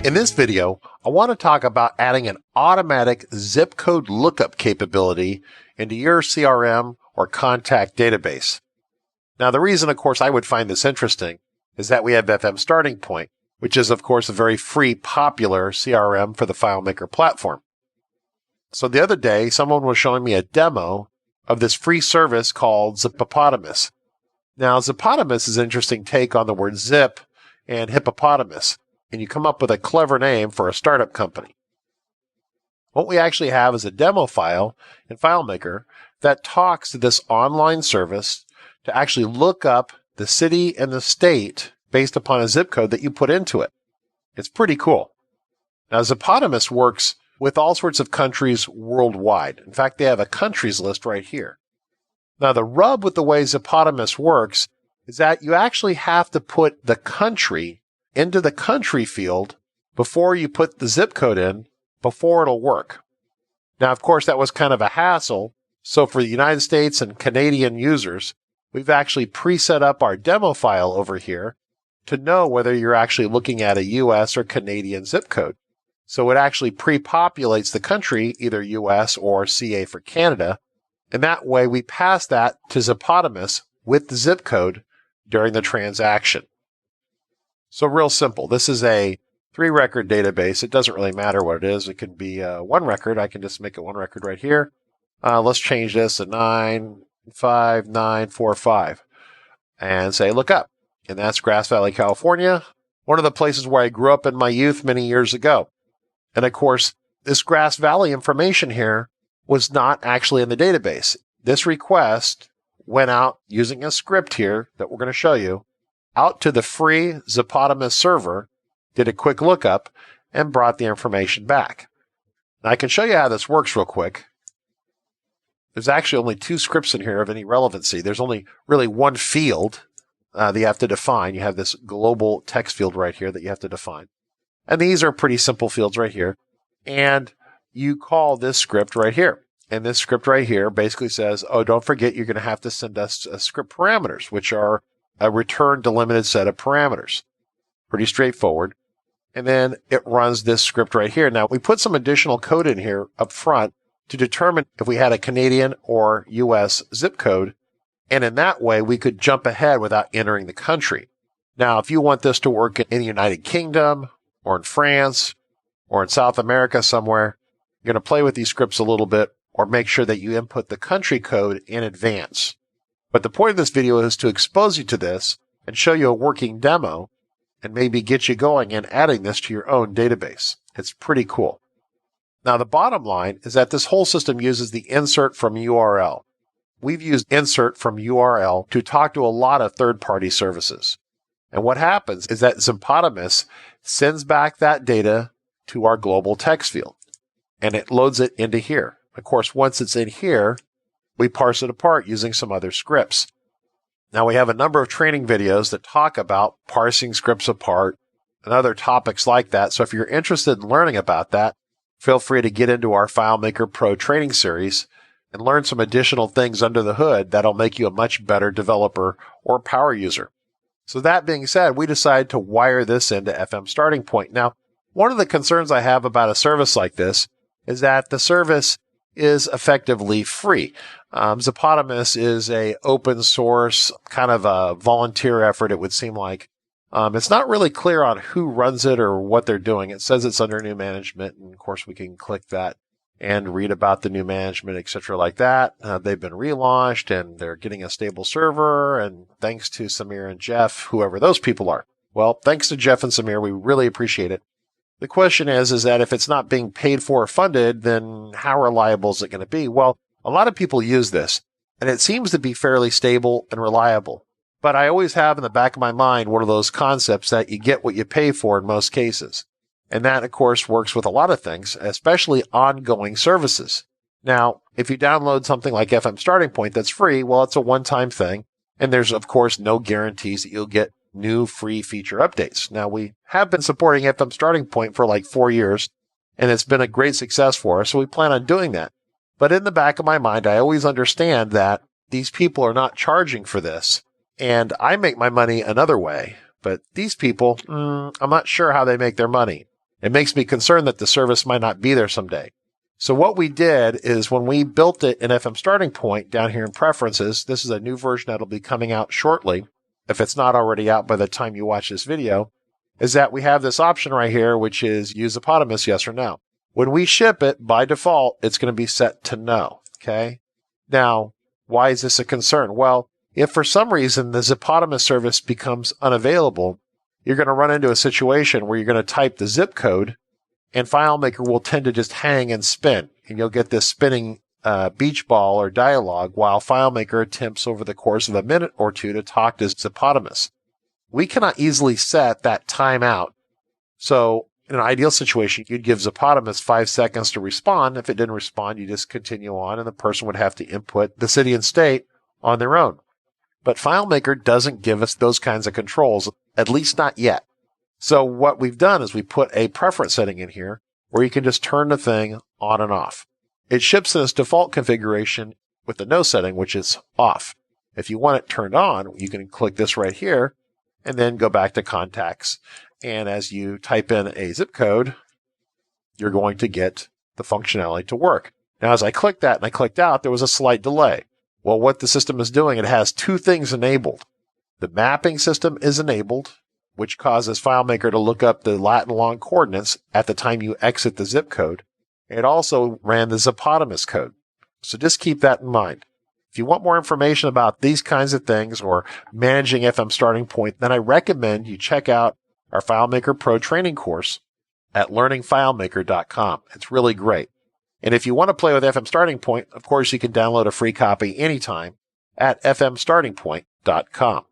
In this video, I want to talk about adding an automatic zip code lookup capability into your CRM or contact database. Now, the reason, of course, I would find this interesting is that we have FM Starting Point, which is, of course, a very free, popular CRM for the FileMaker platform. So the other day, someone was showing me a demo of this free service called Zippopotamas. Now, Zippopotamas is an interesting take on the word zip and hippopotamus, and you come up with a clever name for a startup company. What we actually have is a demo file in FileMaker that talks to this online service to actually look up the city and the state based upon a zip code that you put into it. It's pretty cool. Now, Zippopotamas works with all sorts of countries worldwide. In fact, they have a countries list right here. Now, the rub with the way Zippopotamas works is that you actually have to put the country into the country field before you put the zip code in, before it'll work. Now, of course, that was kind of a hassle. So for the United States and Canadian users, we've actually preset up our demo file over here to know whether you're actually looking at a US or Canadian zip code. So it actually pre-populates the country, either US or CA for Canada. And that way we pass that to Zippopotamas with the zip code during the transaction. So real simple. This is a 3-record database. It doesn't really matter what it is. It can be 1 record. I can just make it 1 record right here. Let's change this to 95945 and say look up. And that's Grass Valley, California, one of the places where I grew up in my youth many years ago. And of course, this Grass Valley information here was not actually in the database. This request went out using a script here that we're going to show you out to the free Zippopotamas server, did a quick lookup, and brought the information back. Now, I can show you how this works real quick. There's actually only 2 scripts in here of any relevancy. There's only really 1 field that you have to define. You have this global text field right here that you have to define. And these are pretty simple fields right here. And you call this script right here. And this script right here basically says, oh, don't forget you're going to have to send us script parameters, which are a return delimited set of parameters. Pretty straightforward. And then it runs this script right here. Now, we put some additional code in here up front to determine if we had a Canadian or US zip code. And in that way, we could jump ahead without entering the country. Now, if you want this to work in the United Kingdom or in France or in South America somewhere, you're going to play with these scripts a little bit or make sure that you input the country code in advance. But the point of this video is to expose you to this and show you a working demo and maybe get you going and adding this to your own database. It's pretty cool. Now, the bottom line is that this whole system uses the insert from URL. We've used insert from URL to talk to a lot of third-party services. And what happens is that Zippopotamas sends back that data to our global text field, and it loads it into here. Of course, once it's in here, we parse it apart using some other scripts. Now, we have a number of training videos that talk about parsing scripts apart and other topics like that. So if you're interested in learning about that, feel free to get into our FileMaker Pro training series and learn some additional things under the hood that'll make you a much better developer or power user. So that being said, we decided to wire this into FM Starting Point. Now, one of the concerns I have about a service like this is that the service is effectively free. Zippopotamas is a open source, kind of a volunteer effort, it would seem like. It's not really clear on who runs it or what they're doing. It says it's under new management, and of course we can click that and read about the new management, etc. like that. They've been relaunched and they're getting a stable server, and thanks to Samir and Jeff, whoever those people are. Well, thanks to Jeff and Samir, we really appreciate it. The question is that if it's not being paid for or funded, then how reliable is it going to be? Well, a lot of people use this, and it seems to be fairly stable and reliable. But I always have in the back of my mind one of those concepts that you get what you pay for in most cases. And that, of course, works with a lot of things, especially ongoing services. Now, if you download something like FM Starting Point that's free, well, it's a one-time thing. And there's, of course, no guarantees that you'll get new free feature updates. Now, we have been supporting FM Starting Point for like 4 years, and it's been a great success for us, so we plan on doing that. But in the back of my mind, I always understand that these people are not charging for this, and I make my money another way. But these people, I'm not sure how they make their money. It makes me concerned that the service might not be there someday. So what we did is when we built it in FM Starting Point down here in Preferences, this is a new version that'll be coming out shortly, if it's not already out by the time you watch this video, is that we have this option right here, which is use Zippopotamas, yes or no. When we ship it, by default, it's going to be set to no, okay? Now, why is this a concern? Well, if for some reason the Zippopotamas service becomes unavailable, you're going to run into a situation where you're going to type the zip code and FileMaker will tend to just hang and spin. And you'll get this spinning beach ball or dialogue while FileMaker attempts over the course of a minute or two to talk to Zippopotamas. We cannot easily set that timeout. So in an ideal situation, you'd give Zippopotamas 5 seconds to respond. If it didn't respond, you just continue on and the person would have to input the city and state on their own. But FileMaker doesn't give us those kinds of controls, at least not yet. So what we've done is we put a preference setting in here where you can just turn the thing on and off. It ships in its default configuration with the no setting, which is off. If you want it turned on, you can click this right here and then go back to contacts. And as you type in a zip code, you're going to get the functionality to work. Now, as I clicked that and I clicked out, there was a slight delay. Well, what the system is doing, it has two things enabled. The mapping system is enabled, which causes FileMaker to look up the Latin long coordinates at the time you exit the zip code. It also ran the Zippopotamas code. So just keep that in mind. If you want more information about these kinds of things or managing FM Starting Point, then I recommend you check out our FileMaker Pro Training Course at learningfilemaker.com. It's really great. And if you want to play with FM Starting Point, of course, you can download a free copy anytime at fmstartingpoint.com.